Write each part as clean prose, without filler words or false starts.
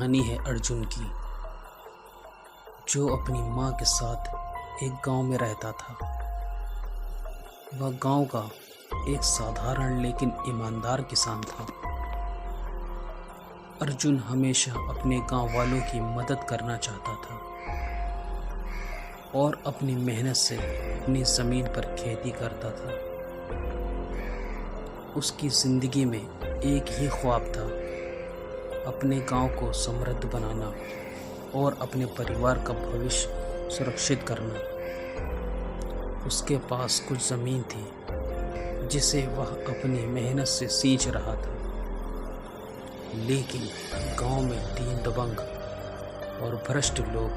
कहानी है अर्जुन की, जो अपनी माँ के साथ एक गांव में रहता था। वह गांव का एक साधारण लेकिन ईमानदार किसान था। अर्जुन हमेशा अपने गांव वालों की मदद करना चाहता था और अपनी मेहनत से अपनी ज़मीन पर खेती करता था। उसकी ज़िंदगी में एक ही ख्वाब था, अपने गांव को समृद्ध बनाना और अपने परिवार का भविष्य सुरक्षित करना। उसके पास कुछ ज़मीन थी जिसे वह अपनी मेहनत से सींच रहा था, लेकिन गांव में 3 दबंग और भ्रष्ट लोग,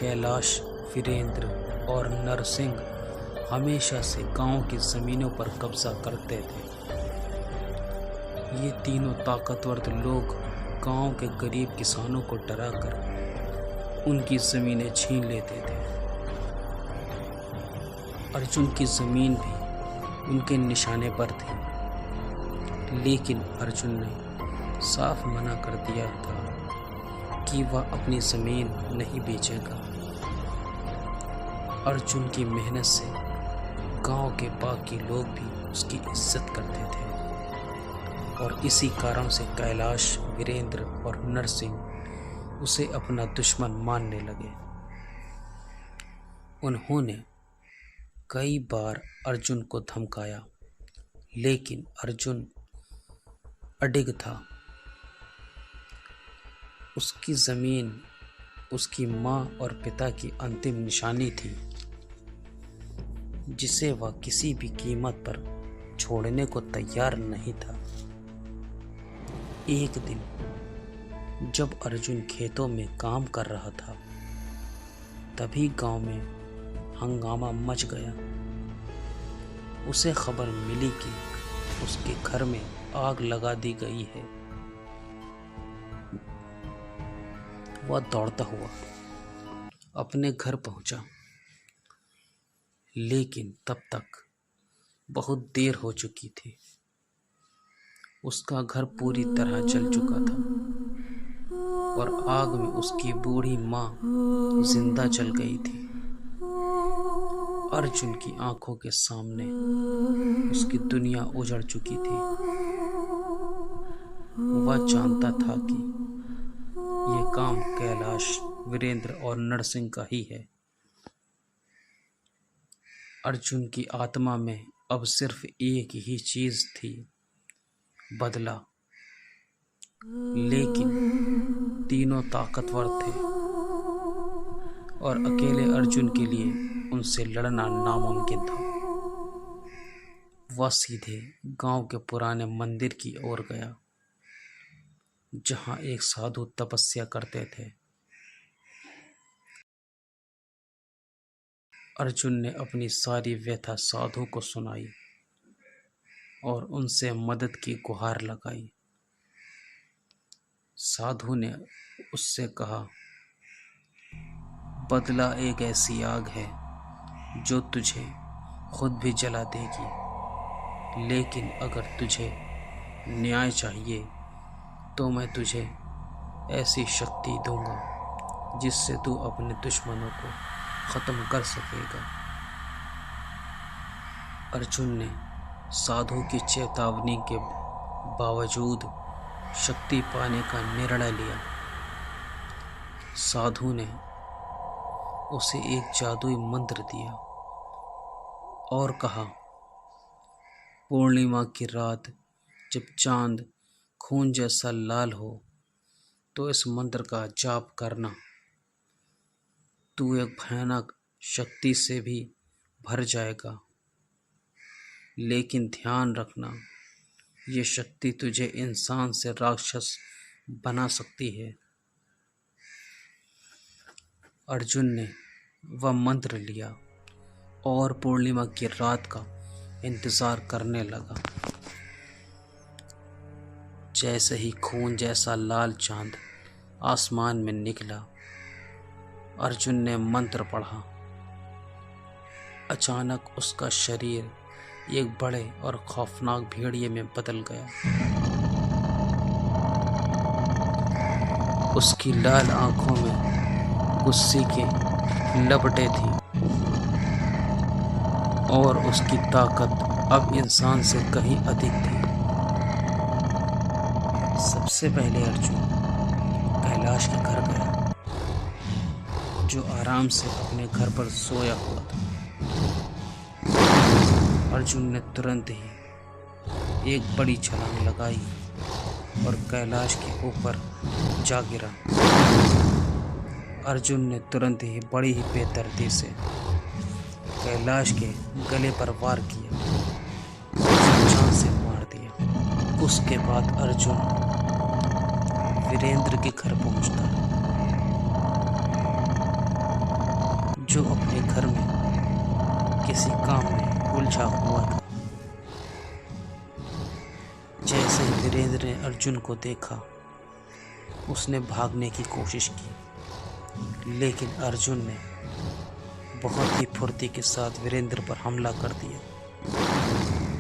कैलाश, वीरेंद्र और नरसिंह, हमेशा से गांव की ज़मीनों पर कब्जा करते थे। ये तीनों ताकतवर लोग गांव के गरीब किसानों को डराकर उनकी ज़मीनें छीन लेते थे। अर्जुन की ज़मीन भी उनके निशाने पर थी, लेकिन अर्जुन ने साफ मना कर दिया था कि वह अपनी ज़मीन नहीं बेचेगा। अर्जुन की मेहनत से गांव के बाकी लोग भी उसकी इज्जत करते थे और इसी कारण से कैलाश, वीरेंद्र और नरसिंह उसे अपना दुश्मन मानने लगे। उन्होंने कई बार अर्जुन को धमकाया, लेकिन अर्जुन अडिग था। उसकी ज़मीन उसकी माँ और पिता की अंतिम निशानी थी, जिसे वह किसी भी कीमत पर छोड़ने को तैयार नहीं था। एक दिन जब अर्जुन खेतों में काम कर रहा था, तभी गांव में हंगामा मच गया। उसे खबर मिली कि उसके घर में आग लगा दी गई है। वह दौड़ता हुआ अपने घर पहुंचा, लेकिन तब तक बहुत देर हो चुकी थी। उसका घर पूरी तरह जल चुका था और आग में उसकी बूढ़ी माँ जिंदा जल गई थी। अर्जुन की आंखों के सामने उसकी दुनिया उजड़ चुकी थी। वह जानता था कि यह काम कैलाश, वीरेंद्र और नरसिंह का ही है। अर्जुन की आत्मा में अब सिर्फ एक ही चीज थी, बदला। लेकिन तीनों ताकतवर थे और अकेले अर्जुन के लिए उनसे लड़ना नामुमकिन था। वह सीधे गांव के पुराने मंदिर की ओर गया, जहां एक साधु तपस्या करते थे। अर्जुन ने अपनी सारी व्यथा साधु को सुनाई और उनसे मदद की गुहार लगाई। साधु ने उससे कहा, बदला एक ऐसी आग है जो तुझे खुद भी जला देगी, लेकिन अगर तुझे न्याय चाहिए तो मैं तुझे ऐसी शक्ति दूंगा जिससे तू अपने दुश्मनों को ख़त्म कर सकेगा। अर्जुन ने साधु की चेतावनी के बावजूद शक्ति पाने का निर्णय लिया। साधु ने उसे एक जादुई मंत्र दिया और कहा, पूर्णिमा की रात जब चांद खून जैसा लाल हो तो इस मंत्र का जाप करना। तू एक भयानक शक्ति से भी भर जाएगा, लेकिन ध्यान रखना, ये शक्ति तुझे इंसान से राक्षस बना सकती है। अर्जुन ने वह मंत्र लिया और पूर्णिमा की रात का इंतज़ार करने लगा। जैसे ही खून जैसा लाल चांद आसमान में निकला, अर्जुन ने मंत्र पढ़ा। अचानक उसका शरीर एक बड़े और खौफनाक भेड़िए में बदल गया। उसकी लाल आंखों में गुस्से की लपटें थीं और उसकी ताकत अब इंसान से कहीं अधिक थी। सबसे पहले अर्जुन कैलाश के घर गया, जो आराम से अपने घर पर सोया हुआ था। अर्जुन ने तुरंत ही एक बड़ी छलांग लगाई और कैलाश के ऊपर जा गिरा। अर्जुन ने तुरंत ही बड़ी ही बेदर्दी से कैलाश के गले पर वार किया और उसे जान से मार दिया। उसके बाद अर्जुन वीरेंद्र के घर पहुंचता है, जो अपने घर में किसी काम में उलझा हुआ था। जैसे ही वीरेंद्र ने अर्जुन को देखा, उसने भागने की कोशिश की, लेकिन अर्जुन ने बहुत ही फुर्ती के साथ वीरेंद्र पर हमला कर दिया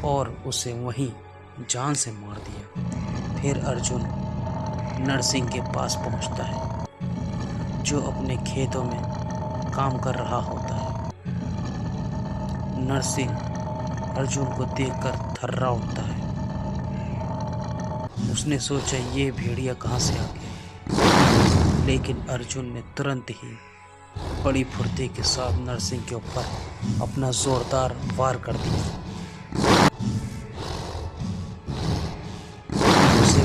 और उसे वहीं जान से मार दिया। फिर अर्जुन नरसिंह के पास पहुंचता है, जो अपने खेतों में काम कर रहा होता है। नरसिंह अर्जुन को देखकर थर्रा उठता है। उसने सोचा ये भेड़िया कहाँ से आ गया, लेकिन अर्जुन ने तुरंत ही बड़ी फुर्ती के साथ नरसिंह के ऊपर अपना जोरदार वार कर दिया। उसे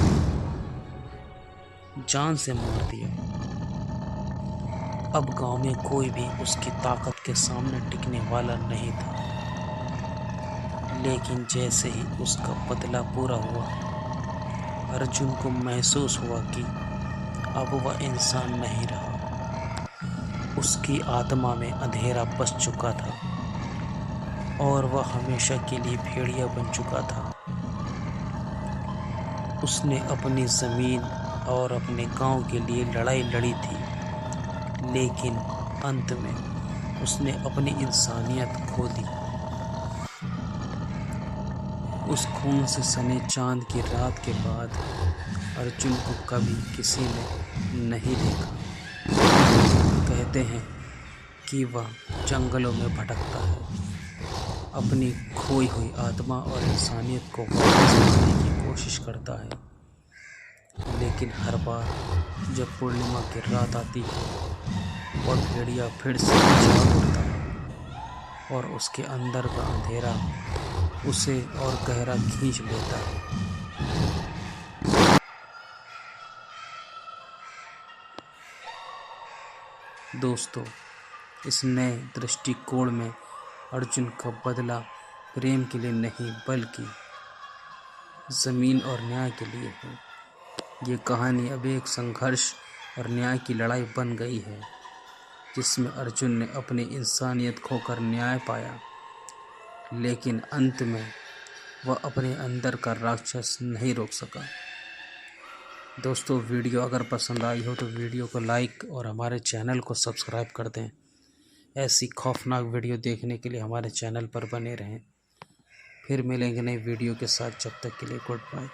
जान से मार दिया। अब गांव में कोई भी उसकी ताकत के सामने टिकने वाला नहीं था। लेकिन जैसे ही उसका बदला पूरा हुआ, अर्जुन को महसूस हुआ कि अब वह इंसान नहीं रहा। उसकी आत्मा में अंधेरा बस चुका था और वह हमेशा के लिए भेड़िया बन चुका था। उसने अपनी ज़मीन और अपने गांव के लिए लड़ाई लड़ी थी, लेकिन अंत में उसने अपनी इंसानियत खो दी। उस खून से सने चांद की रात के बाद अर्जुन को कभी किसी ने नहीं देखा। कहते हैं कि वह जंगलों में भटकता है, अपनी खोई हुई आत्मा और इंसानियत को वापस पाने की कोशिश करता है। लेकिन हर बार जब पूर्णिमा की रात आती है, वह भेड़िया फिर से जाग उठता है और उसके अंदर का अंधेरा उसे और गहरा खींच लेता है। दोस्तों, इस नए दृष्टिकोण में अर्जुन का बदला प्रेम के लिए नहीं बल्कि ज़मीन और न्याय के लिए है। ये कहानी अब एक संघर्ष और न्याय की लड़ाई बन गई है, जिसमें अर्जुन ने अपनी इंसानियत खोकर न्याय पाया, लेकिन अंत में वह अपने अंदर का राक्षस नहीं रोक सका। दोस्तों, वीडियो अगर पसंद आई हो तो वीडियो को लाइक और हमारे चैनल को सब्सक्राइब कर दें। ऐसी खौफनाक वीडियो देखने के लिए हमारे चैनल पर बने रहें। फिर मिलेंगे नई वीडियो के साथ, जब तक के लिए गुड बाय।